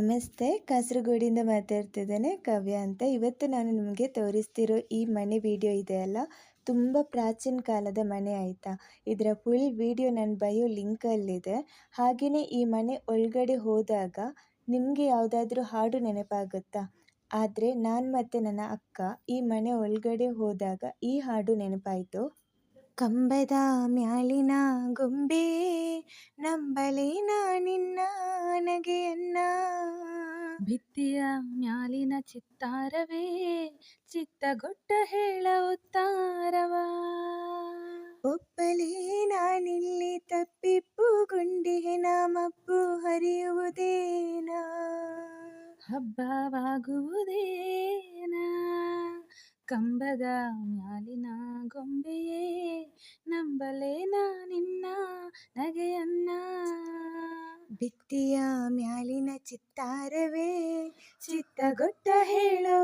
ನಮಸ್ತೆ, ಕಾಸರಗೋಡಿಂದ ಮಾತಾಡ್ತಿದ್ದೇನೆ, ಕಾವ್ಯ ಅಂತ. ಇವತ್ತು ನಾನು ನಿಮಗೆ ತೋರಿಸ್ತಿರೋ ಈ ಮನೆ ವಿಡಿಯೋ ಇದೆಯಲ್ಲ, ತುಂಬ ಪ್ರಾಚೀನ ಕಾಲದ ಮನೆ ಆಯಿತಾ. ಇದರ ಫುಲ್ ವಿಡಿಯೋ ನನ್ನ ಬಯೋ ಲಿಂಕಲ್ಲಿದೆ. ಹಾಗೆಯೇ ಈ ಮನೆ ಒಳಗಡೆ ಹೋದಾಗ ನಿಮಗೆ ಯಾವುದಾದ್ರೂ ಹಾಡು ನೆನಪಾಗುತ್ತಾ? ಆದರೆ ನಾನು ಮತ್ತು ನನ್ನ ಅಕ್ಕ ಈ ಮನೆ ಒಳಗಡೆ ಹೋದಾಗ ಈ ಹಾಡು ನೆನಪಾಯಿತು. ಕಂಬದ ಮ್ಯಾಲಿನ ಗೊಂಬೆ ನಂಬಲೇನ ನಿನ್ನ ನಗೆಯನ್ನ, ಭಿತ್ತಿಯ ಮ್ಯಾಲಿನ ಚಿತ್ತಾರವೇ ಚಿತ್ತಗೊಟ್ಟ ಹೇಳ ಉತ್ತಾರವ. ಒಪ್ಪಲೇ ನಾನಿಲ್ಲಿ ತಪ್ಪಿಪ್ಪುಗೊಂಡಿಹೆನ ಮಬ್ಬು ಹರಿಯುವುದೇನ, ಹಬ್ಬವಾಗುವುದೇನ. ಕಂಬದ ಮ್ಯಾಲಿನ ಗೊಂಬೆಯೇ ನಂಬಲೇನ ನಿನ್ನ ನಗೆಯನ್ನ, ಭಿತ್ತಿಯ ಮ್ಯಾಲಿನ ಚಿತ್ತಾರವೇ ಚಿತ್ತಗೊಟ್ಟ ಹೇಳೋ